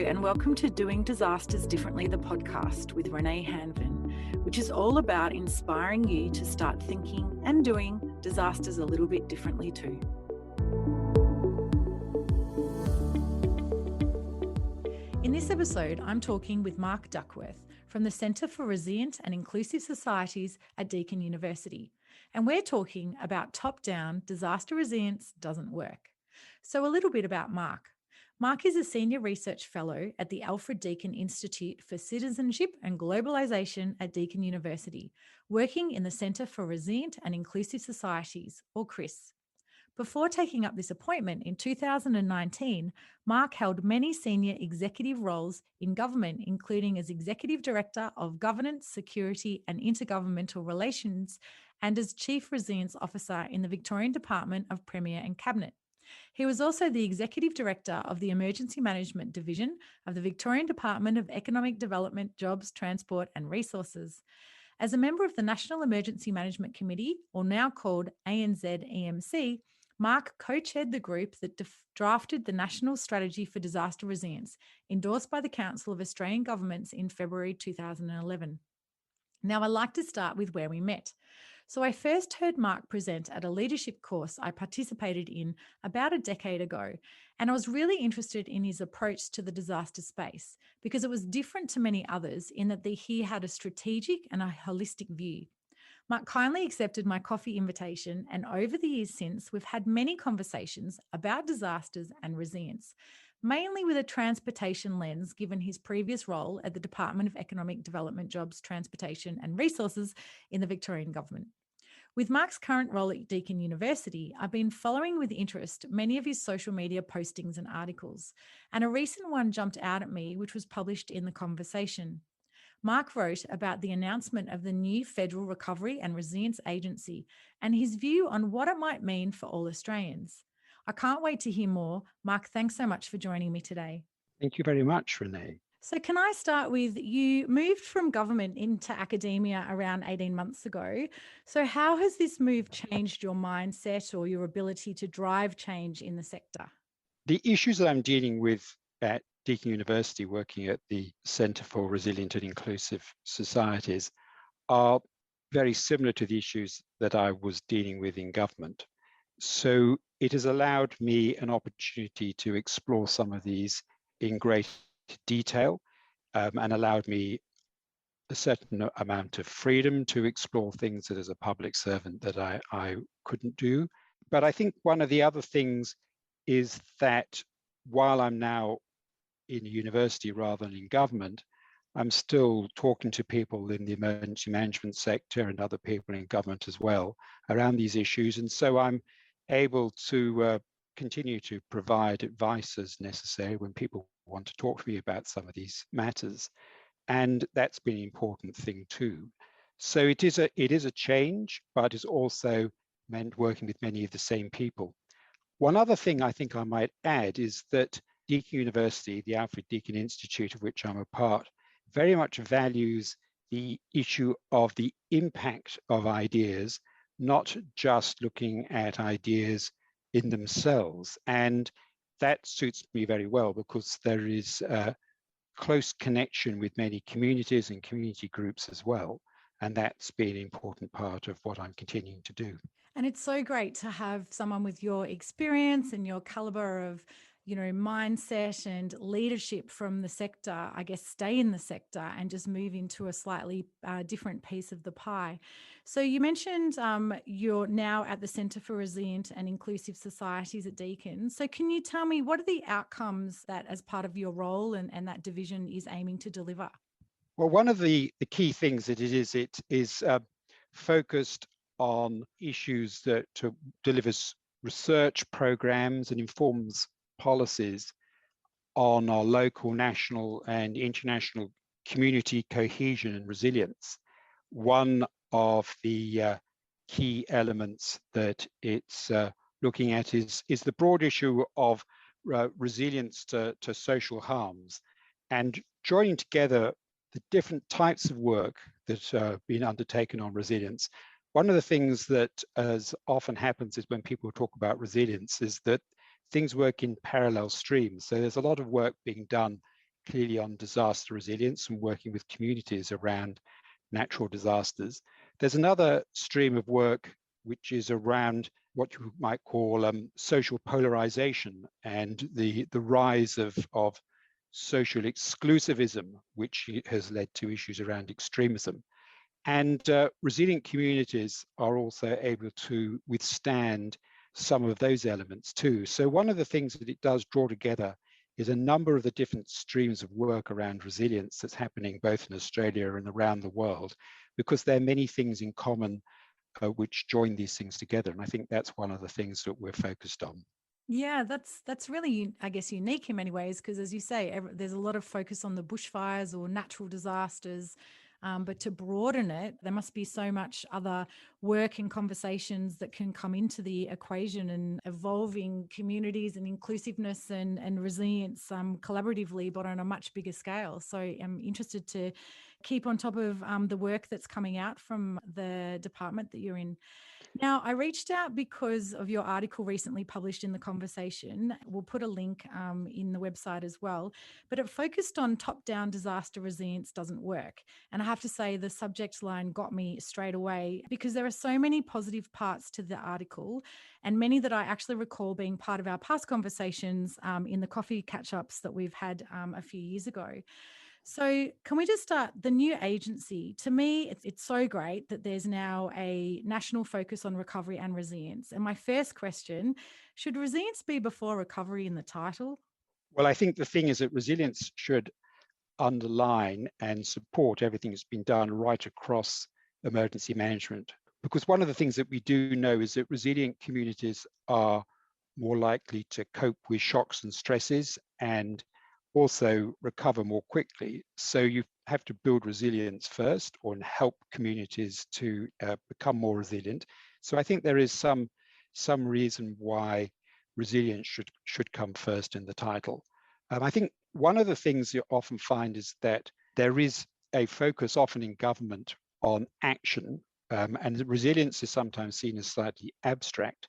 and welcome to Doing Disasters Differently, the podcast with Renae Hanvin, which is all about inspiring you to start thinking and doing disasters a little bit differently too. In this episode, I'm talking with Mark Duckworth from the Centre for Resilient and Inclusive Societies at Deakin University, and we're talking about top-down disaster resilience doesn't work. So a little bit about Mark. Mark is a Senior Research Fellow at the Alfred Deakin Institute for Citizenship and Globalisation at Deakin University, working in the Centre for Resilient and Inclusive Societies, or CRIS. Before taking up this appointment in 2019, Mark held many senior executive roles in government, including as Executive Director of Governance, Security and Intergovernmental Relations and as Chief Resilience Officer in the Victorian Department of Premier and Cabinet. He was also the Executive Director of the Emergency Management Division of the Victorian Department of Economic Development, Jobs, Transport and Resources. As a member of the National Emergency Management Committee, or now called ANZ-EMC, Mark co-chaired the group that drafted the National Strategy for Disaster Resilience, endorsed by the Council of Australian Governments in February 2011. Now, I like to start with where we met. So I first heard Mark present at a leadership course I participated in about a decade ago, and I was really interested in his approach to the disaster space because it was different to many others in that he had a strategic and a holistic view. Mark kindly accepted my coffee invitation, and over the years since, we've had many conversations about disasters and resilience, mainly with a transportation lens given his previous role at the Department of Economic Development, Jobs, Transportation and Resources in the Victorian Government. With Mark's current role at Deakin University, I've been following with interest many of his social media postings and articles, and a recent one jumped out at me, which was published in The Conversation. Mark wrote about the announcement of the new Federal Recovery and Resilience Agency and his view on what it might mean for all Australians. I can't wait to hear more. Mark, thanks so much for joining me today. Thank you very much, Renae. So can I start with, you moved from government into academia around 18 months ago. So how has this move changed your mindset or your ability to drive change in the sector? The issues that I'm dealing with at Deakin University, working at the Centre for Resilient and Inclusive Societies, are very similar to the issues that I was dealing with in government. So it has allowed me an opportunity to explore some of these in great detail and allowed me a certain amount of freedom to explore things that as a public servant that I couldn't do. But I think one of the other things is that while I'm now in university rather than in government, I'm still talking to people in the emergency management sector and other people in government as well around these issues. And so I'm able to continue to provide advice as necessary when people want to talk to me about some of these matters. And that's been an important thing too. So it is a change, but it's also meant working with many of the same people. One other thing I think I might add is that Deakin University, the Alfred Deakin Institute, of which I'm a part, very much values the issue of the impact of ideas, not just looking at ideas in themselves. And that suits me very well because there is a close connection with many communities and community groups as well. And that's been an important part of what I'm continuing to do. And it's so great to have someone with your experience and your caliber of, mindset and leadership from the sector, I guess, stay in the sector and just move into a slightly different piece of the pie. So you mentioned you're now at the Centre for Resilient and Inclusive Societies at Deakin. So can you tell me what are the outcomes that as part of your role and that division is aiming to deliver? Well, one of the key things that it is focused on issues that delivers research programs and informs policies on our local, national and international community cohesion and resilience. One of the key elements that it's looking at is the broad issue of resilience to social harms and joining together the different types of work that have been undertaken on resilience. One of the things that as often happens is when people talk about resilience is that things work in parallel streams. So there's a lot of work being done clearly on disaster resilience and working with communities around natural disasters. There's another stream of work which is around what you might call social polarization and the rise of social exclusivism, which has led to issues around extremism. And resilient communities are also able to withstand some of those elements too. So one of the things that it does draw together is a number of the different streams of work around resilience that's happening both in Australia and around the world, because there are many things in common which join these things together. And I think that's one of the things that we're focused on. Yeah, that's really, I guess, unique in many ways because, as you say, there's a lot of focus on the bushfires or natural disasters. But to broaden it, there must be so much other work and conversations that can come into the equation and evolving communities and inclusiveness and resilience collaboratively, but on a much bigger scale. So I'm interested to keep on top of the work that's coming out from the department that you're in. Now, I reached out because of your article recently published in The Conversation. We'll put a link in the website as well, but it focused on top-down disaster resilience doesn't work. And I have to say the subject line got me straight away because there are so many positive parts to the article and many that I actually recall being part of our past conversations in the coffee catch-ups that we've had a few years ago. So can we just start the new agency? To me, it's so great that there's now a national focus on recovery and resilience. And my first question, should resilience be before recovery in the title? Well, I think the thing is that resilience should underline and support everything that's been done right across emergency management. Because one of the things that we do know is that resilient communities are more likely to cope with shocks and stresses and also recover more quickly. So you have to build resilience first or help communities to become more resilient. So I think there is some reason why resilience should come first in the title. I think one of the things you often find is that there is a focus often in government on action, and resilience is sometimes seen as slightly abstract.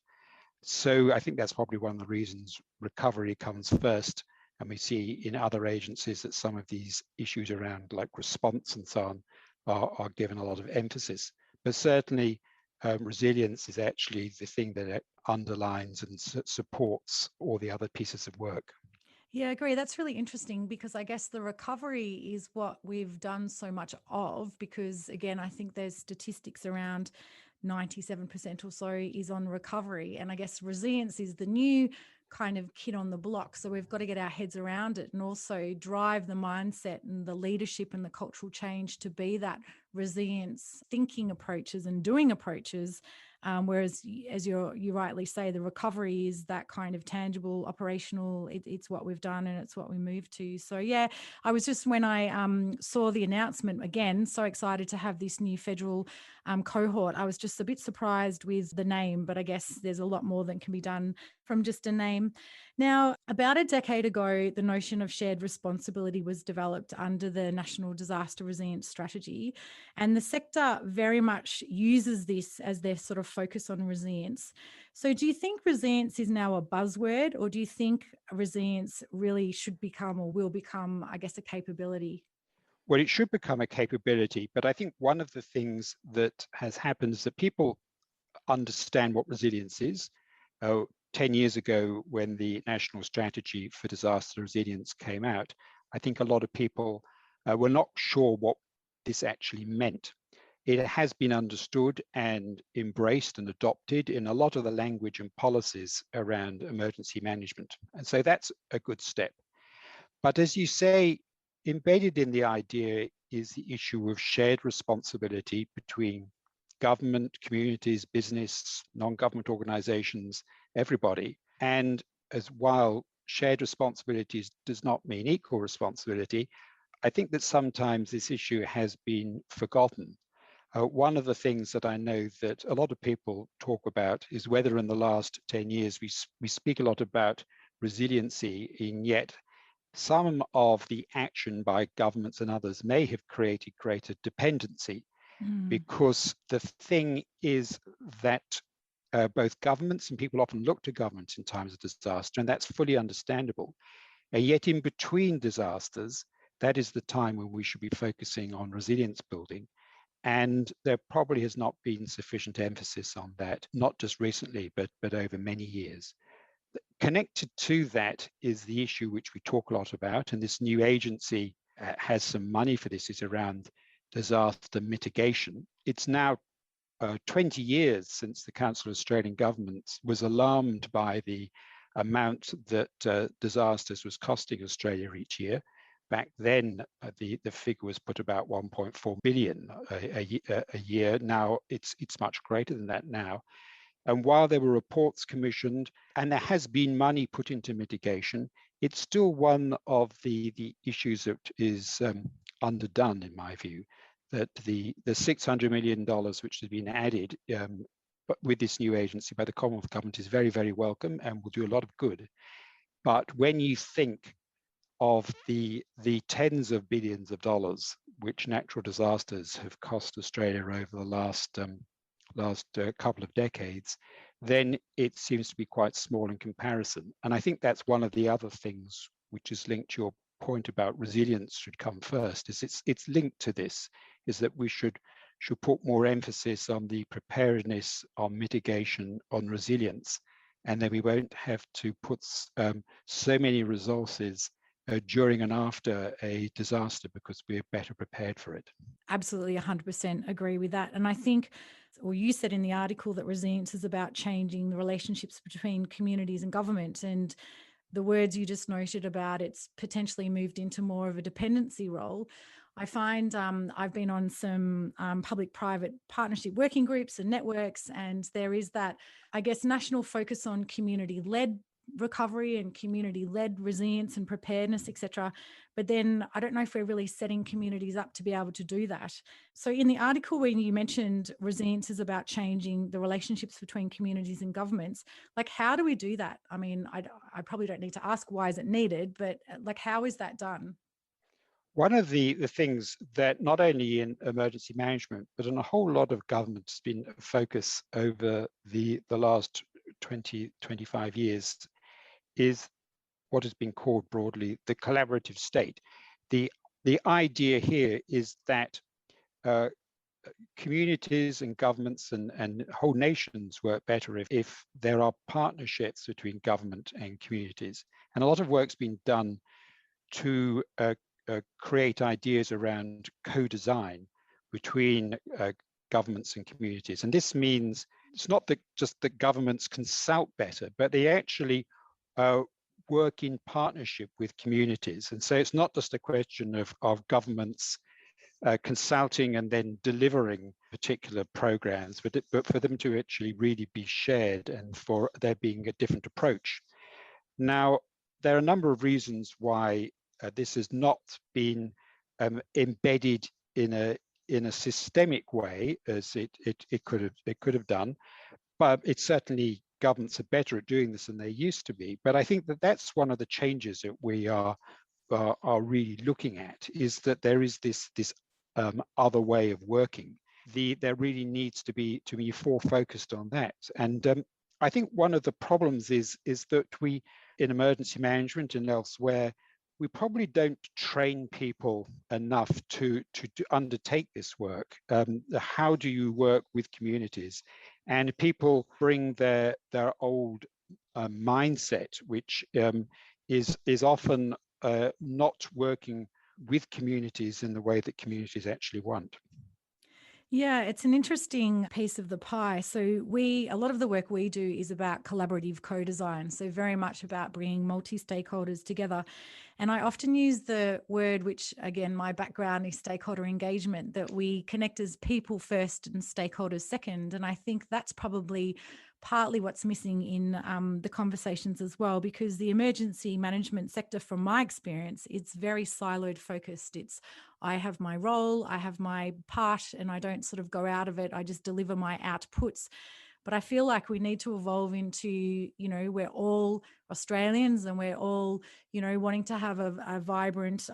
So I think that's probably one of the reasons recovery comes first. And we see in other agencies that some of these issues around like response and so on are given a lot of emphasis. But certainly resilience is actually the thing that underlines and supports all the other pieces of work. Yeah, I agree. That's really interesting because I guess the recovery is what we've done so much of because, again, I think there's statistics around 97% or so is on recovery. And I guess resilience is the new kind of kid on the block. So we've got to get our heads around it and also drive the mindset and the leadership and the cultural change to be that resilience thinking approaches and doing approaches. Whereas, as you rightly say, the recovery is that kind of tangible, operational. It's what we've done and it's what we move to. So, yeah, I was just when I saw the announcement again, so excited to have this new federal cohort. I was just a bit surprised with the name, but I guess there's a lot more that can be done from just a name. Now, about a decade ago, the notion of shared responsibility was developed under the National Disaster Resilience Strategy. And the sector very much uses this as their sort of focus on resilience. So do you think resilience is now a buzzword, or do you think resilience really should become or will become, I guess, a capability? Well, it should become a capability, but I think one of the things that has happened is that people understand what resilience is. 10 years ago, when the National Strategy for Disaster Resilience came out, I think a lot of people were not sure what this actually meant. It has been understood and embraced and adopted in a lot of the language and policies around emergency management. And so that's a good step. But as you say, embedded in the idea is the issue of shared responsibility between government, communities, business, non-government organizations, everybody. And as while shared responsibilities does not mean equal responsibility, I think that sometimes this issue has been forgotten. One of the things that I know that a lot of people talk about is whether in the last 10 years we speak a lot about resiliency, and yet some of the action by governments and others may have created greater dependency, because the thing is that both governments and people often look to governments in times of disaster, and that's fully understandable. And yet in between disasters, that is the time when we should be focusing on resilience building. And there probably has not been sufficient emphasis on that, not just recently, but over many years. Connected to that is the issue which we talk a lot about, and this new agency has some money for this, is around disaster mitigation. It's now 20 years since the Council of Australian Governments was alarmed by the amount that disasters was costing Australia each year. Back then, the figure was put about 1.4 billion a year. Now it's much greater than that now. And while there were reports commissioned and there has been money put into mitigation, it's still one of the issues that is underdone, in my view, that the $600 million which has been added but with this new agency by the Commonwealth Government is very, very welcome and will do a lot of good. But when you think of the tens of billions of dollars which natural disasters have cost Australia over the last couple of decades, then it seems to be quite small in comparison. And I think that's one of the other things which is linked to your point about resilience should come first, is it's linked to this, is that we should put more emphasis on the preparedness, on mitigation, on resilience, and then we won't have to put so many resources during and after a disaster because we're better prepared for it. Absolutely 100% agree with that. And I think, or you said in the article that resilience is about changing the relationships between communities and government, and the words you just noted about it's potentially moved into more of a dependency role. I find I've been on some public-private partnership working groups and networks, and there is that, I guess, national focus on community-led recovery and community-led resilience and preparedness, etc. But then I don't know if we're really setting communities up to be able to do that. So in the article when you mentioned resilience is about changing the relationships between communities and governments, like how do we do that? I mean, I probably don't need to ask why is it needed, but like how is that done? One of the things that not only in emergency management, but in a whole lot of governments has been a focus over the last 20, 25 years is what has been called broadly the collaborative state. The idea here is that communities and governments and whole nations work better if there are partnerships between government and communities. And a lot of work's been done to create ideas around co-design between governments and communities. And this means it's not that just that governments consult better, but they actually work in partnership with communities. And so it's not just a question of governments consulting and then delivering particular programs, but for them to actually really be shared and for there being a different approach. Now, there are a number of reasons why this has not been embedded in a systemic way as it could have done, but it's certainly governments are better at doing this than they used to be. But I think that that's one of the changes that we are really looking at, is that there is this other way of working. There really needs to be more focused on that. And I think one of the problems is that we, in emergency management and elsewhere, we probably don't train people enough to undertake this work. How do you work with communities? And people bring their old mindset, which is often not working with communities in the way that communities actually want. Yeah, it's an interesting piece of the pie. So a lot of the work we do is about collaborative co-design. So very much about bringing multi-stakeholders together. And I often use the word, which again, my background is stakeholder engagement, that we connect as people first and stakeholders second. And I think that's probably partly what's missing in the conversations as well, because the emergency management sector, from my experience, it's very siloed focused. It's I have my role, I have my part, and I don't sort of go out of it. I just deliver my outputs. But I feel like we need to evolve into, we're all Australians and we're all, wanting to have a vibrant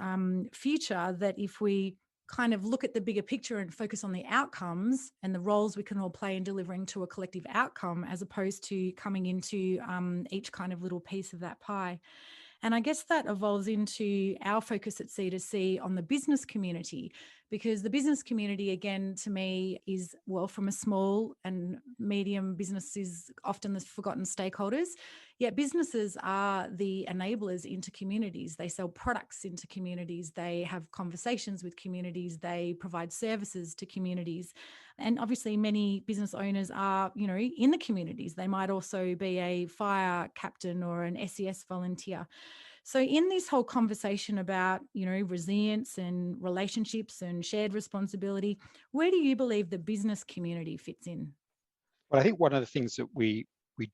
future, that if we kind of look at the bigger picture and focus on the outcomes and the roles we can all play in delivering to a collective outcome, as opposed to coming into each kind of little piece of that pie. And I guess that evolves into our focus at C2C on the business community, because the business community, again, to me is, well, from a small and medium business is often the forgotten stakeholders. Yet businesses are the enablers into communities. They sell products into communities. They have conversations with communities. They provide services to communities. And obviously many business owners are, in the communities. They might also be a fire captain or an SES volunteer. So in this whole conversation about, resilience and relationships and shared responsibility, where do you believe the business community fits in? Well, I think one of the things that we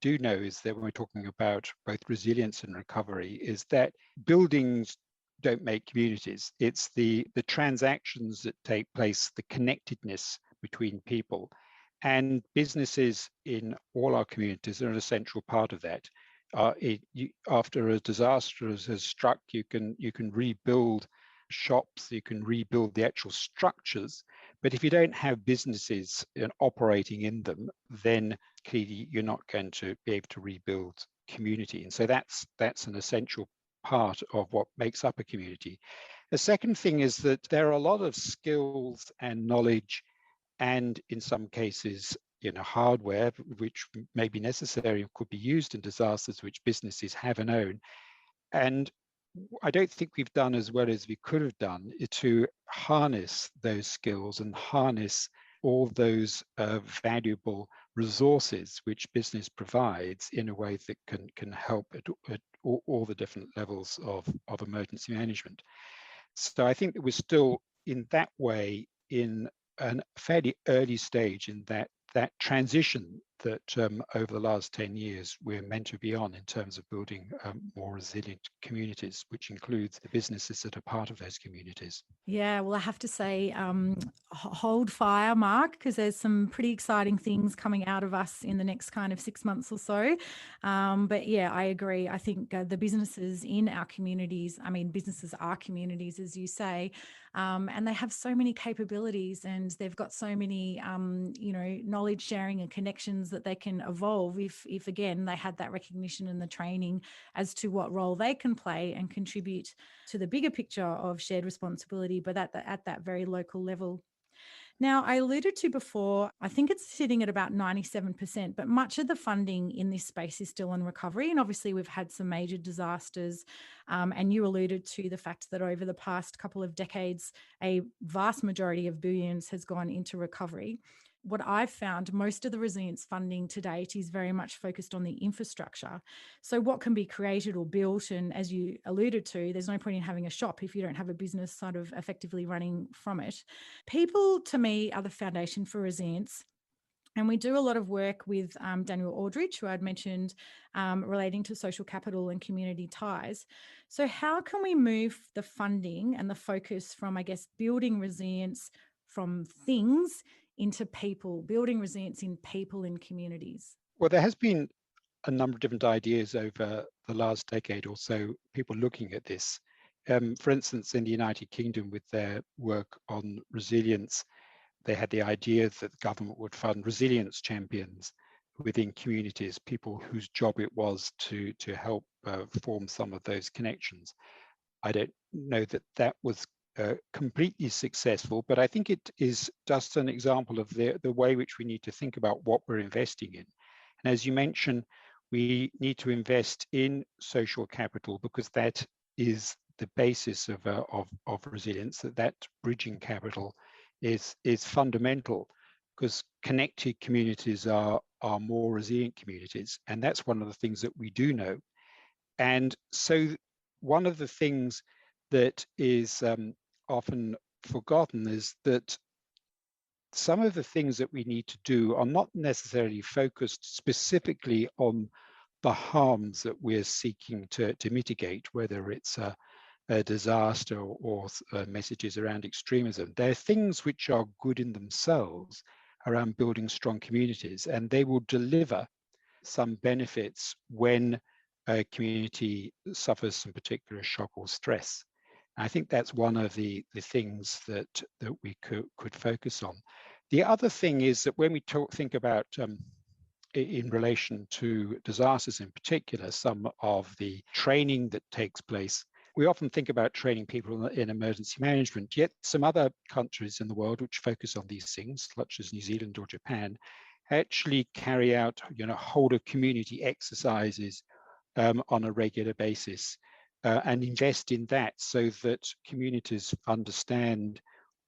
do know is that when we're talking about both resilience and recovery is that buildings don't make communities. It's the transactions that take place, the connectedness between people. And businesses in all our communities are an essential part of that. After a disaster has struck, you can rebuild shops, you can rebuild the actual structures, but if you don't have businesses operating in them, then clearly you're not going to be able to rebuild community. And so that's an essential part of what makes up a community. The second thing is that there are a lot of skills and knowledge, and in some cases, hardware, which may be necessary and could be used in disasters, which businesses have and own. And I don't think we've done as well as we could have done to harness those skills and harness all those valuable resources which business provides in a way that can help at all the different levels of emergency management. So I think that we're still in that way in a fairly early stage in that transition that over the last 10 years we're meant to be on in terms of building more resilient communities, which includes the businesses that are part of those communities. Yeah, well, I have to say, hold fire, Mark, because there's some pretty exciting things coming out of us in the next kind of 6 months or so. But yeah, I agree. I think the businesses in our communities, businesses are communities, as you say, and they have so many capabilities and they've got so many, knowledge sharing and connections that they can evolve if again, they had that recognition and the training as to what role they can play and contribute to the bigger picture of shared responsibility, but at that very local level. Now, I alluded to before, I think it's sitting at about 97%, but much of the funding in this space is still in recovery. And obviously, we've had some major disasters. And you alluded to the fact that over the past couple of decades, a vast majority of billions has gone into recovery. What I've found, most of the resilience funding to date is very much focused on the infrastructure. So what can be created or built, and as you alluded to, there's no point in having a shop if you don't have a business sort of effectively running from it. People, to me, are the foundation for resilience. And we do a lot of work with Daniel Aldridge, who I'd mentioned, relating to social capital and community ties. So how can we move the funding and the focus from, I guess, building resilience from things into people, building resilience in people in communities? Well, there has been a number of different ideas over the last decade or so, people looking at this. For instance, in the United Kingdom, with their work on resilience, they had the idea that the government would fund resilience champions within communities, people whose job it was to help form some of those connections. I don't know that that was completely successful, but I think it is just an example of the way which we need to think about what we're investing in. And as you mentioned, we need to invest in social capital because that is the basis of resilience, that bridging capital is fundamental, because connected communities are more resilient communities. And that's one of the things that we do know. And so one of the things that is often forgotten is that some of the things that we need to do are not necessarily focused specifically on the harms that we're seeking to mitigate, whether it's a disaster or messages around extremism. There are things which are good in themselves around building strong communities, and they will deliver some benefits when a community suffers some particular shock or stress. I think that's one of the things that we could focus on. The other thing is that when we think about in relation to disasters in particular, some of the training that takes place. We often think about training people in emergency management, yet some other countries in the world which focus on these things, such as New Zealand or Japan, actually carry out, whole of community exercises on a regular basis and invest in that so that communities understand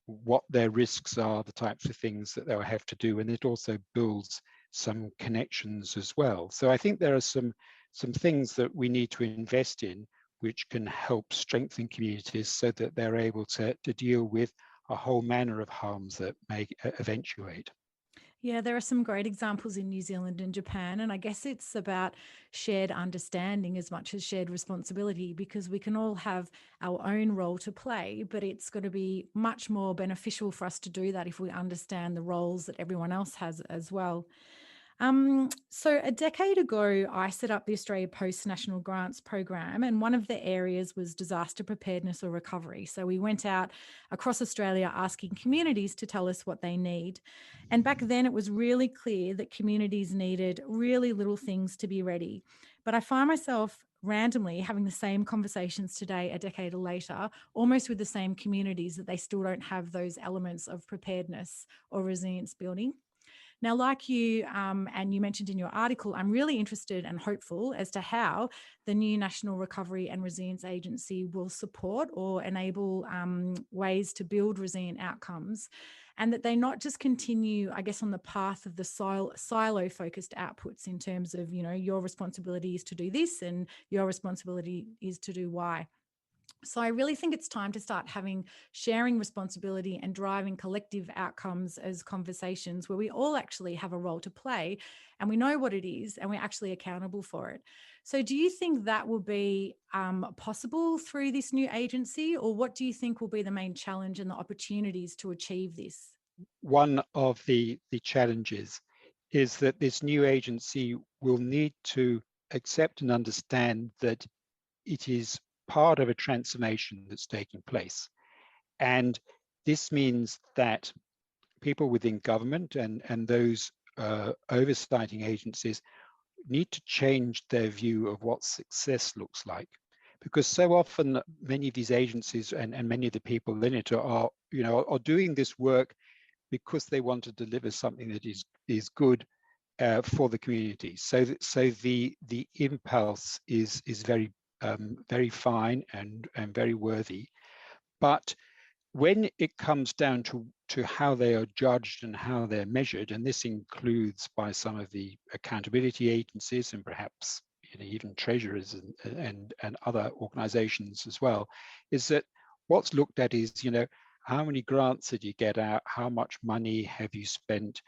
what their risks are, the types of things that they'll have to do, and it also builds some connections as well. So I think there are some things that we need to invest in which can help strengthen communities so that they're able to deal with a whole manner of harms that may eventuate. Yeah, there are some great examples in New Zealand and Japan. And I guess it's about shared understanding as much as shared responsibility, because we can all have our own role to play, but it's going to be much more beneficial for us to do that if we understand the roles that everyone else has as well. So a decade ago, I set up the Australia Post National Grants Program, and one of the areas was disaster preparedness or recovery. So we went out across Australia asking communities to tell us what they need. And back then it was really clear that communities needed really little things to be ready. But I find myself randomly having the same conversations today, a decade later, almost with the same communities, that they still don't have those elements of preparedness or resilience building. Now, like you, and you mentioned in your article, I'm really interested and hopeful as to how the new National Recovery and Resilience Agency will support or enable ways to build resilient outcomes, and that they not just continue, I guess, on the path of the silo-focused outputs in terms of, your responsibility is to do this and your responsibility is to do Y. So I really think it's time to start sharing responsibility and driving collective outcomes as conversations where we all actually have a role to play and we know what it is and we're actually accountable for it. So do you think that will be possible through this new agency, or what do you think will be the main challenge and the opportunities to achieve this? One of the challenges is that this new agency will need to accept and understand that it is part of a transformation that's taking place. And this means that people within government and those oversighting agencies need to change their view of what success looks like. Because so often many of these agencies and many of the people in it are doing this work because they want to deliver something that is good for the community. So the impulse is very very fine and very worthy. But when it comes down to how they are judged and how they're measured, and this includes by some of the accountability agencies and perhaps even treasurers and other organizations as well, is that what's looked at is, how many grants did you get out? How much money have you spent?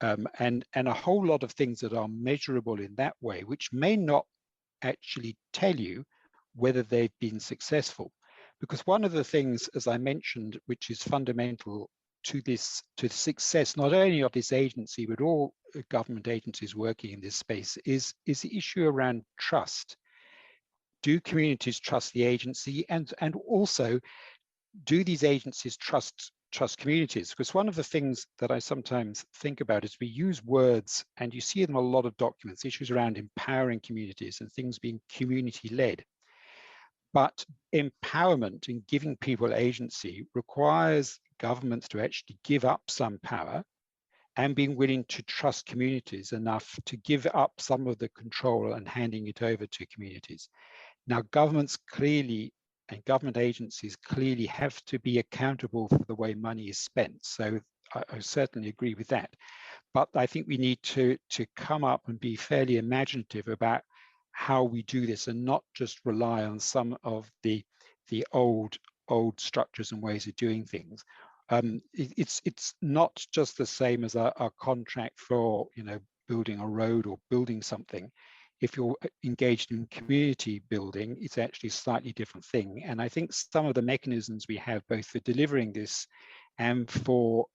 And a whole lot of things that are measurable in that way, which may not actually tell you whether they've been successful. Because one of the things, as I mentioned, which is fundamental to the success, not only of this agency, but all government agencies working in this space, is the issue around trust. Do communities trust the agency? And also, do these agencies trust communities? Because one of the things that I sometimes think about is we use words, and you see in a lot of documents, issues around empowering communities and things being community-led. But empowerment and giving people agency requires governments to actually give up some power and being willing to trust communities enough to give up some of the control and handing it over to communities. Now, governments clearly and government agencies clearly have to be accountable for the way money is spent. So I certainly agree with that. But I think we need to come up and be fairly imaginative about how we do this and not just rely on some of the old structures and ways of doing things. It's not just the same as a contract for building a road or building something. If you're engaged in community building, it's actually a slightly different thing. And I think some of the mechanisms we have both for delivering this and for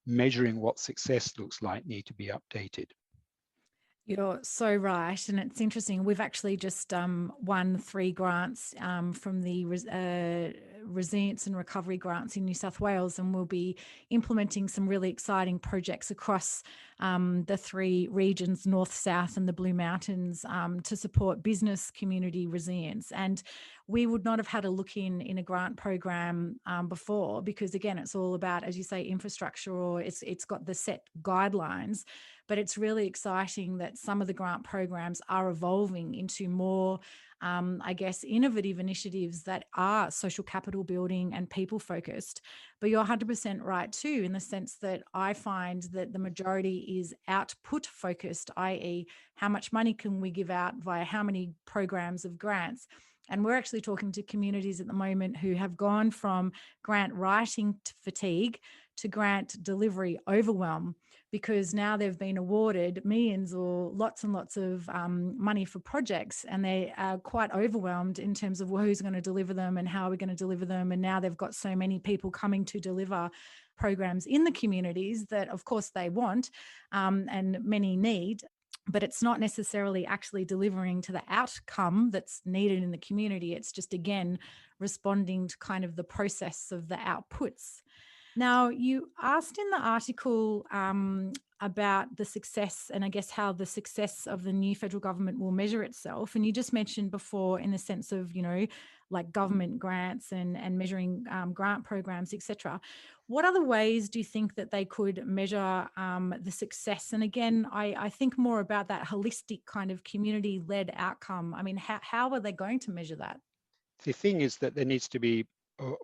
measuring what success looks like need to be updated. You're so right. And it's interesting. We've actually just won 3 grants from the Resilience and Recovery Grants in New South Wales, and we'll be implementing some really exciting projects across the 3 regions, North, South, and the Blue Mountains, to support business community resilience. And we would not have had a look in a grant program before, because again, it's all about, as you say, infrastructure, or it's got the set guidelines. But it's really exciting that some of the grant programs are evolving into more, I guess, innovative initiatives that are social capital building and people focused. But you're 100% right too, in the sense that I find that the majority is output focused, i.e., how much money can we give out via how many programs of grants. And we're actually talking to communities at the moment who have gone from grant writing fatigue to grant delivery overwhelm, because now they've been awarded millions or lots and lots of money for projects, and they are quite overwhelmed in terms of, well, who's going to deliver them and how are we going to deliver them. And now they've got so many people coming to deliver programs in the communities that, of course, they want and many need, but it's not necessarily actually delivering to the outcome that's needed in the community. It's just, again, responding to kind of the process of the outputs. Now, you asked in the article about the success, and I guess how the success of the new federal government will measure itself. And you just mentioned before, in the sense of, like government grants and measuring grant programs, etc. What other ways do you think that they could measure the success? And again, I think more about that holistic kind of community-led outcome. I mean, how are they going to measure that? The thing is that there needs to be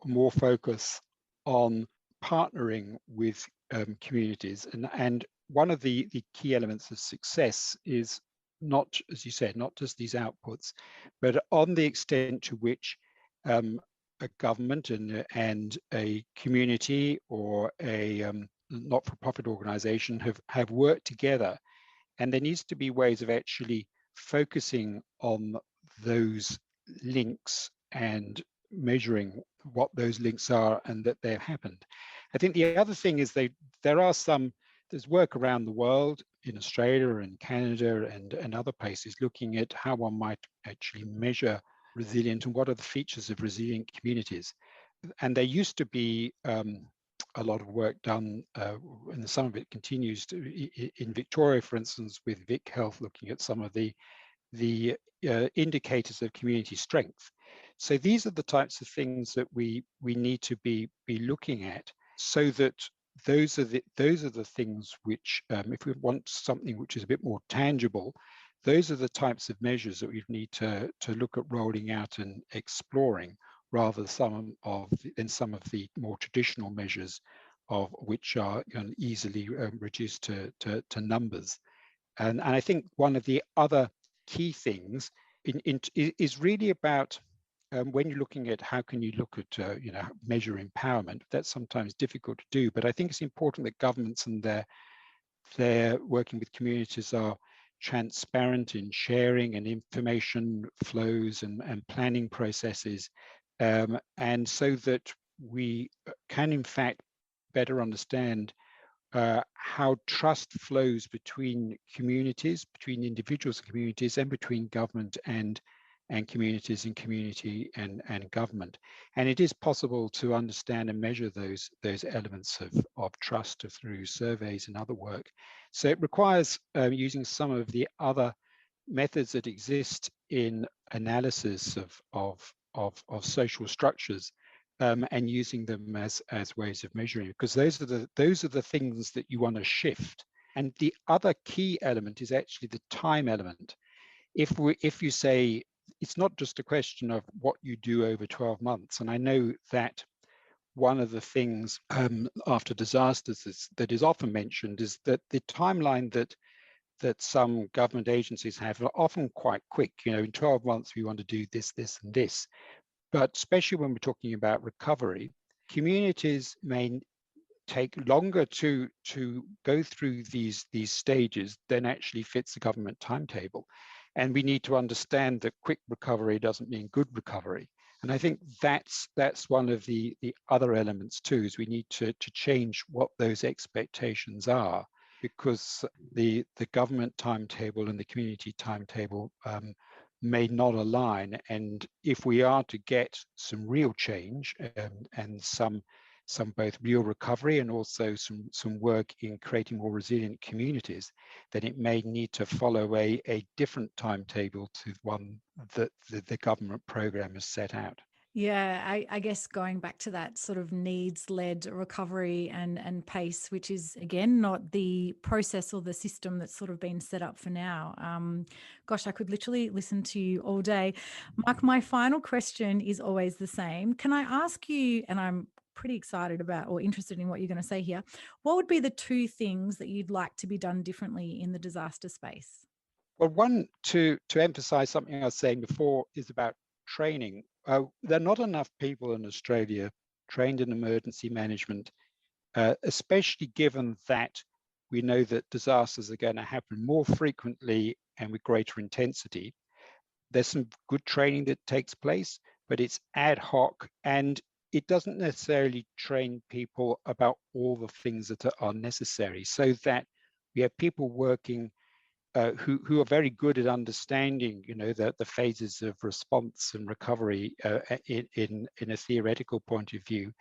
more focus on partnering with communities, and one of the key elements of success is not, as you said, not just these outputs, but on the extent to which a government and a community or a not-for-profit organization have worked together. And there needs to be ways of actually focusing on those links and measuring what those links are and that they've happened. I think the other thing is there's work around the world, in Australia and Canada and other places, looking at how one might actually measure resilient and what are the features of resilient communities. And there used to be a lot of work done, and some of it continues in Victoria, for instance, with Vic Health, looking at some of the indicators of community strength. So these are the types of things that we need to be looking at, so that those are the things which, if we want something which is a bit more tangible, those are the types of measures that we need to look at rolling out and exploring, rather than some of the more traditional measures, of which are easily reduced to numbers. And I think one of the other key things is really about when you're looking at how can you look at measure empowerment. That's sometimes difficult to do, but I think it's important that governments and their working with communities are transparent in sharing and information flows and planning processes, and so that we can in fact better understand how trust flows between communities, between individuals and communities, and between government and communities and community and government. And it is possible to understand and measure those elements of trust through surveys and other work. So it requires using some of the other methods that exist in analysis of social structures, and using them as ways of measuring, because those are the things that you want to shift. And the other key element is actually the time element. If you say it's not just a question of what you do over 12 months, and I know that one of the things after disasters that is often mentioned is that the timeline that some government agencies have are often quite quick. In 12 months we want to do this, this, and this. But especially when we're talking about recovery, communities may take longer to go through these stages than actually fits the government timetable. And we need to understand that quick recovery doesn't mean good recovery. And I think that's one of the other elements too, is we need to change what those expectations are, because the government timetable and the community timetable may not align. And if we are to get some real change and some both real recovery and also some work in creating more resilient communities, then it may need to follow a different timetable to one that the government program has set out. Yeah, I guess going back to that sort of needs-led recovery and pace, which is, again, not the process or the system that's sort of been set up for now. Gosh, I could literally listen to you all day. Mark, my final question is always the same. Can I ask you, and I'm pretty excited about or interested in what you're going to say here, what would be the two things that you'd like to be done differently in the disaster space? Well, one, to emphasize something I was saying before, is about training. There are not enough people in Australia trained in emergency management, especially given that we know that disasters are going to happen more frequently and with greater intensity. There's some good training that takes place, but it's ad hoc, and it doesn't necessarily train people about all the things that are necessary, so that we have people working who are very good at understanding, the phases of response and recovery in a theoretical point of view,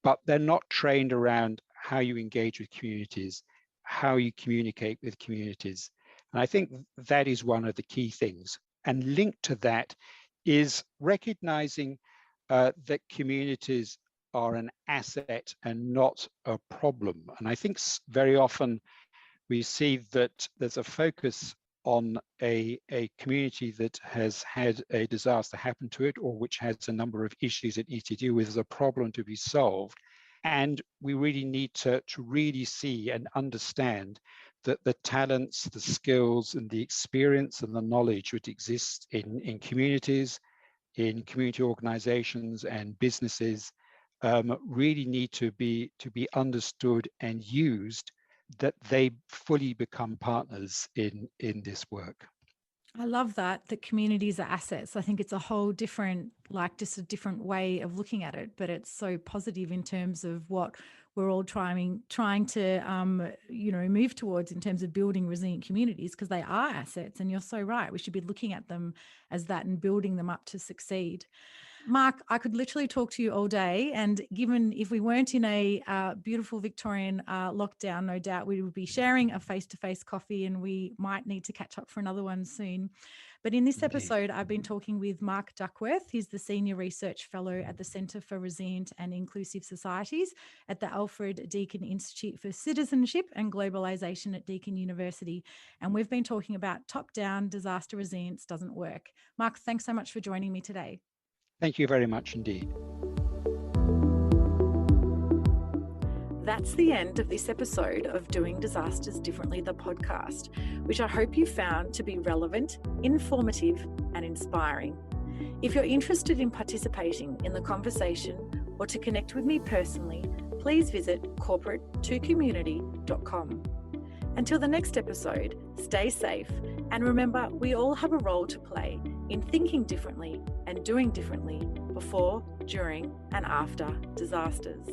but they're not trained around how you engage with communities, how you communicate with communities. And I think that is one of the key things. And linked to that is recognizing that communities are an asset and not a problem. And I think very often we see that there's a focus on a community that has had a disaster happen to it, or which has a number of issues it needs to deal with as a problem to be solved. And we really need to really see and understand that the talents, the skills, and the experience and the knowledge which exist in communities, in community organizations and businesses really need to be understood and used, that they fully become partners in this work. I love that communities are assets. I think it's a whole different, just a different way of looking at it, but it's so positive in terms of what we're all trying to, move towards in terms of building resilient communities, because they are assets. And you're so right. We should be looking at them as that and building them up to succeed. Mark, I could literally talk to you all day, and given if we weren't in a beautiful Victorian lockdown, no doubt we would be sharing a face-to-face coffee, and we might need to catch up for another one soon. But in this episode, I've been talking with Mark Duckworth. He's the Senior Research Fellow at the Centre for Resilient and Inclusive Societies at the Alfred Deakin Institute for Citizenship and Globalisation at Deakin University. And we've been talking about top-down disaster resilience doesn't work. Mark, thanks so much for joining me today. Thank you very much indeed. That's the end of this episode of Doing Disasters Differently, the podcast, which I hope you found to be relevant, informative, and inspiring. If you're interested in participating in the conversation or to connect with me personally, please visit corporate2community.com. Until the next episode, stay safe, and remember, we all have a role to play in thinking differently and doing differently before, during, and after disasters.